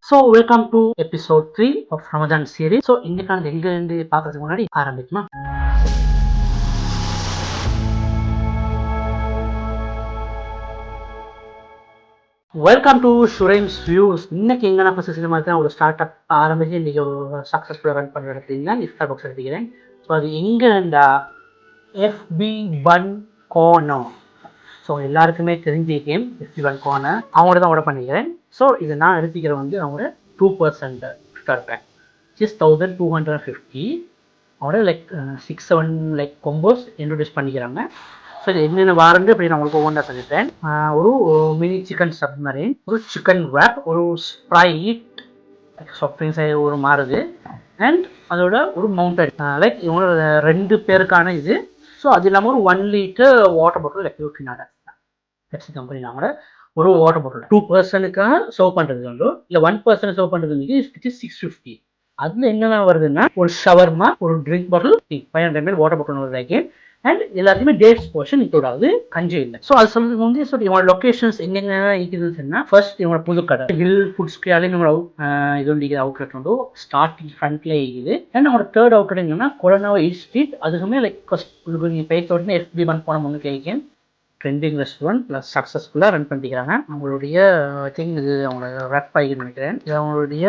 So welcome to episode 3 of Ramzan series. So இன்னைக்கான எங்கேருந்து பார்க்கறதுக்கு முன்னாடி ஆரம்பிக்குமா? Welcome to Shurain's views. இன்னைக்கு எங்கே நான் ஃபஸ்ட் மாதிரி தான் ஒரு ஸ்டார்ட் அப் ஆரம்பிச்சு இன்னைக்கு ஒரு சக்ஸஸ்ஃபுல்லாக ரன் பண்ணுற இடத்துல இஃப்தார் பாக்ஸ் எடுத்துக்கிறேன். ஸோ அது எங்கேண்டா எஃப்பி பன் கோர்னர். ஸோ எல்லாருக்குமே தெரிஞ்ச கேம் எஃப்பி பன் கோர்னர், அவங்களோட தான் ஆர்டர் பண்ணிக்கிறேன். ஸோ இது நான் எடுத்துக்கிற வந்து அவங்களோட 2% ஸ்டார்ட் பேக் ஜஸ்ட் 1250. அவங்களோட லைக் 6-7 லைக் கொம்போஸ் இன்ட்ரடியூஸ் பண்ணிக்கிறாங்க. ஸோ இது என்னென்ன வாரண்டு அப்படி நான் உங்களுக்கு ஒவ்வொன்றா சொல்லிட்டேன். ஒரு மினி சிக்கன் சப்மரின், ஒரு சிக்கன் வேப், ஒரு ஸ்ப்ரைட் சாஃப்ட்ரிங்ஸ் ஒரு மாறுது, அண்ட் அதோட ஒரு மவுண்டன் லைக் இவங்களோட 2 பேருக்கான இது. ஸோ அது இல்லாமல் ஒரு 1 லிட்டர் வாட்டர் பாட்டில் லைக் யூட்டினாங்க பெப்சி கம்பெனி. நாங்களோட ஒரு வாட்டர் பாட்டில் 2%க்காக சர்வ் பண்ணுறது வந்து இல்லை 1% சர்வ் பண்ணுறது வந்து இட்ஸ் 650. அதில் என்னென்ன வருதுன்னா ஒரு ஷவர்மா, ஒரு ட்ரிங்க் பாட்டில், 500 ml வாட்டர் பாட்டில் வருது. அண்ட் எல்லாத்தையுமே டேட்ஸ் போர்ஷன் இன்க்ளூட் ஆகுது, கஞ்சி இல்லை. ஸோ அது சொல்றது வந்து ஸோ இவங்களோட லொக்கேஷன்ஸ் எங்கெங்க இருக்குதுன்னா ஃபர்ஸ்ட் இவங்களோட புது கடை ஹில் ஃபுட்ஸ்க்கு இது வந்து அவுட்லெட் வந்து ஸ்டார்டிங் ஃப்ரண்ட்லேயே இருக்குது. அண்ட் அவங்களோட தேர்ட் அவுட்லெட் என்னன்னா கொரோனாவா ஈஸ்ட் ஸ்ட்ரீட். அதுக்குமே லைக் ஃபர்ஸ்ட் நீங்கள் பேக்க உடனே எஃப்பி பன் போன முன்னு கேட்கேன். ட்ரெண்டிங் ரெஸ்டாரண்ட் ப்ளஸ் சக்ஸஸ்ஃபுல்லாக ரன் பண்ணிக்கிறாங்க. அவங்களுடைய ஐ திங்க் இது அவங்களோட ரேப் ஆகின்னு நினைக்கிறேன். இது அவங்களுடைய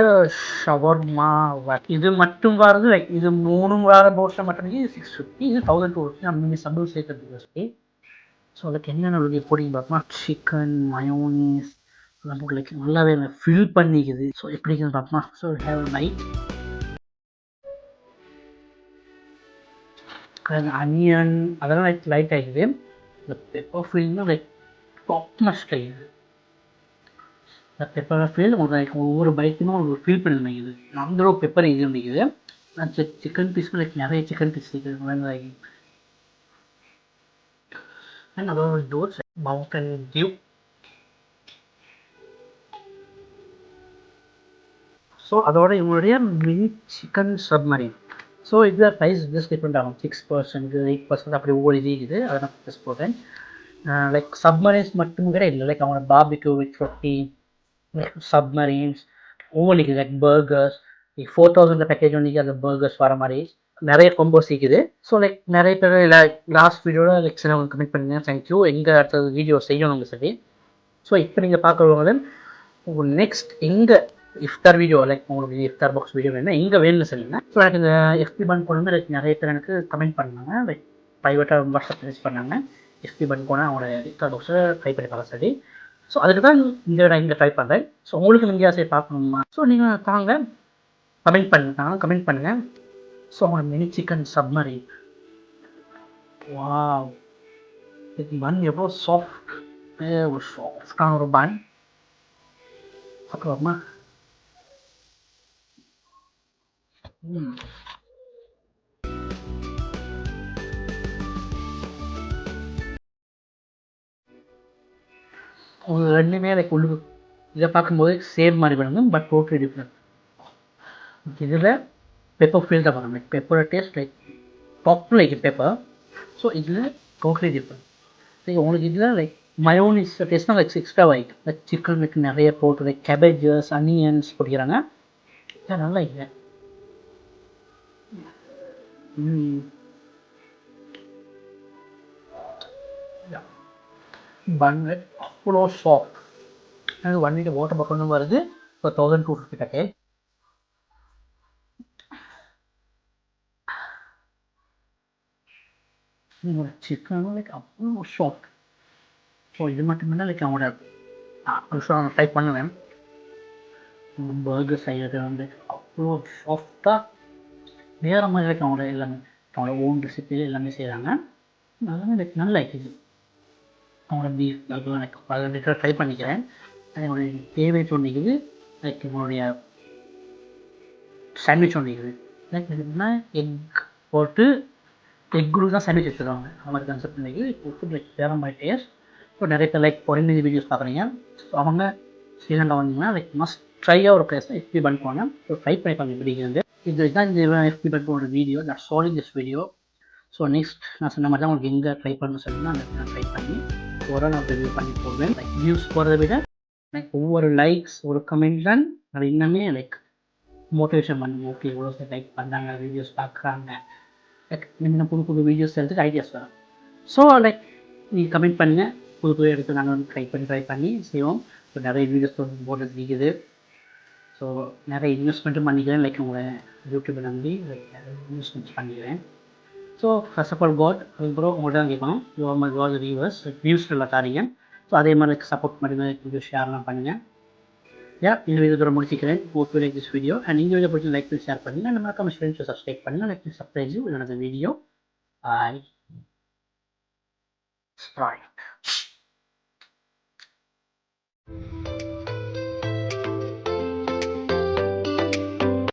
ஷவர்மா வேப். இது மட்டும் வரது லைக் இது 3 வார போர்ஷன் மட்டும் 650. இது 1250. நம்ம சம்பளம் சேர்க்கறதுக்கு. ஸோ அதுக்கு என்னென்ன பொடிங்க பார்க்கணும். சிக்கன் மயோனீஸ் லைக் நல்லாவே ஃபில் பண்ணிக்குது. ஸோ எப்படின்னு பார்க்கலாம். ஸோ ஹேவ் லைட் அனியன் அதெல்லாம் லைட் ஆகிடுது. இந்த பெப்பர் ஃபீல்னா லைக் டாப்ன ஸ்டைல். இந்த பெப்பர் ஃபீல் உங்களுக்கு ஒவ்வொரு பைக்குமே ஒரு ஃபீல் பண்ணி நினைக்குது. அந்த பெப்பர் இது நினைக்குது. சிக்கன் பீஸ் லைக் நிறைய சிக்கன் பீஸ் இருக்குது. அண்ட் அதோட டோர்ஸ் மவுண்டன் டியூ. ஸோ அதோட இவங்களுடைய மினி சிக்கன் சப்மரின். ஸோ இதில் ப்ரைஸ் ஜஸ்ட் டிஃப்ரெண்ட் ஆகும். 6%, 8% அப்படி ஒவ்வொரு இது இருக்குது. அதை நான் ப்ளஸ் போடுறேன். லைக் சப்மரைன்ஸ் மட்டும் கூட இல்லை, லைக் அவங்களோட பார்பிக்யூ வித் ரொட்டி, சப்மரீன்ஸ் ஒவ்வொன்றுக்கு லைக் பர்கர்ஸ். 4000 பேக்கேஜ் ஒன்றைக்கு அந்த பர்கர்ஸ் வர மாதிரி நிறைய கொம்போஸ் இருக்குது. ஸோ லைக் நிறைய பேர் லைக் லாஸ்ட் வீடியோவில் லைக் சில கமெண்ட் பண்ணிங்க, தேங்க்யூ. எங்கே அடுத்த வீடியோ செய்யணுங்க சரி. ஸோ இப்போ நீங்கள் பார்க்குறவங்க உங்களுக்கு நெக்ஸ்ட் எங்கே இஃப்தார் வீடியோ லைக் உங்களுக்கு இஃப்தார் பாக்ஸ் வீடியோ வேணும் எங்கே வேணும்னு சொல்லுங்கள். ஸோ எனக்கு இந்த எஃப்பி பன் போனது லைக் நிறைய பேர் எனக்கு கமெண்ட் பண்ணாங்க, லைக் ப்ரைவேட்டாக வாட்ஸ்அப் மெசேஜ் பண்ணாங்க. எஃப்பி பன் போனால் அவங்களோட இஃப்தார் பாக்ஸை ட்ரை பண்ணி பார்க்க சரி. ஸோ அதுக்கு தான் நான் இங்கே ட்ரை பண்ணுறேன். ஸோ உங்களுக்கு நீங்கள் சரி பார்க்கணுமா? ஸோ நீங்கள் தாங்க கமெண்ட் பண்ணுங்கள். ஸோ அவங்க மினி சிக்கன் சப்மரி. வாவ், இது பன் எவ்வளோ சாஃப்ட். ஒரு சாஃப்டான ஒரு பன். அப்புறமா உங்களுக்கு ரெண்டுமே லைக் உள்ளுக்கு இதை பார்க்கும்போது சேம் மாதிரி பண்ணுங்க, பட் டோட்டலி டிஃப்ரெண்ட். இதில் பெப்பர் ஃபீல் தான் பண்ணுங்க, லைக் பெப்பரோட taste like top like pepper. So இதில் டோட்டலி டிஃப்ரெண்ட். லைக் உங்களுக்கு இதில் லைக் மயோனிஸ் டேஸ்ட்னா லைக் எக்ஸ்ட்ரா ஆகிட்டு லைக் சிக்கன் லைக் நிறைய போட்டு லைக் கேபேஜஸ் அனியன்ஸ் போட்டுக்கிறாங்க. நல்லா இல்லை பன் அவ்வளோ சாஃப்ட். எனக்கு 1 லிட்டர் வாட்டர் பாட்டில் வருது. இப்போ 1250 பேக்கேஜ். சிக்கன் லைக் அவ்வளோ சாஃப்ட். ஸோ இது மட்டும்தான் லைக் அவங்களோட ட்ரை பண்ணுவேன். பர்கர் செய்கிறது வந்து அவ்வளோ சாஃப்டாக வேறு மாதிரி லைக் அவங்களோட எல்லாமே அவங்களோட ஓன் ரெசிபி எல்லாமே செய்கிறாங்க. அதெல்லாம் லைக் நல்லா இருக்குது. அவங்களோட பீஃப் எனக்கு 10 லிட்டர் ட்ரை பண்ணிக்கிறேன். என்னுடைய ஃபேவரேட் ஒன்றிக்குது லைக் என்னுடைய சாண்ட்விச் ஒன்றிக்குது. லைக் எப்படின்னா எக் போட்டு எக்குள்ள தான் சாண்ட்விச் வச்சுருவாங்க. அந்த மாதிரி கான்செப்ட் இன்றைக்கி ஃபுட் லைக் வேறு மாதிரி டேஸ்ட். ஸோ நிறைய பேர் லைக் பொறிஞ்ச வீடியோஸ் பார்க்குறீங்க. ஸோ அவங்க ஸ்ரீலங்கா வந்தீங்கன்னா லைக் மஸ்ட் ட்ரையாக ஒரு பிளேஸ் தான் எஃப்பி பன் போனேன். ஸோ ட்ரை பண்ணி பார்க்க பிடிக்கிறது. இதுதான் இந்த எஃப்பி பன் போன வீடியோ. நான் சாலிங் திஸ் வீடியோ. ஸோ நெக்ஸ்ட் நான் சொன்ன மாதிரி தான் உங்களுக்கு எங்கே ட்ரை பண்ணணும்னு சொல்லிட்டு நான் ட்ரை பண்ணி நான் ரிவ்யூ பண்ணி போடுவேன். லைக் வியூஸ் போகிறத விட லைக் ஒவ்வொரு லைக்ஸ் ஒரு கமெண்ட் தான் அது இன்னுமே லைக் மோட்டிவேஷன் பண்ணுங்க. ஓகே இவ்வளோ சார் லைக் பண்ணுறாங்க, வீடியோஸ் பார்க்குறாங்க, லைக் இன்னும் புது புது வீடியோஸ் எடுத்துட்டு ஐடியாஸ் வரும். ஸோ லைக் நீங்கள் கமெண்ட் பண்ணுங்கள், புது புது எடுத்து நாங்கள் வந்து ட்ரை பண்ணி செய்வோம். ஸோ நிறைய வீடியோஸ் போடுறது இருக்குது. ஸோ நிறைய இன்வெஸ்ட்மெண்ட்டும் பண்ணிக்கிறேன், லைக் உங்களை யூடியூப்பை நம்பி லைக் இன்வெஸ்ட்மெண்ட்ஸ் பண்ணிக்கிறேன். So first of all God, அதுக்கப்புறம் உங்கள்கிட்ட தான் கேட்கணும், you are my God viewers, views நல்லா தாரீங்க. ஸோ அதே மாதிரி சப்போர்ட் பண்ணுங்கள், வீடியோ ஷேர்லாம் பண்ணுங்கள். இந்த வீடியோ முடிச்சிக்கிறேன். hope you like this video and இந்த வீடியோ பிடிச்சி லைக் பண்ணி ஷேர் பண்ணுங்கள். நம்ம மறக்காம ஃப்ரெண்ட்ஸ் சப்ஸ்கிரைப் பண்ணுங்கள். Like subscribe you another video. Bye. Strike.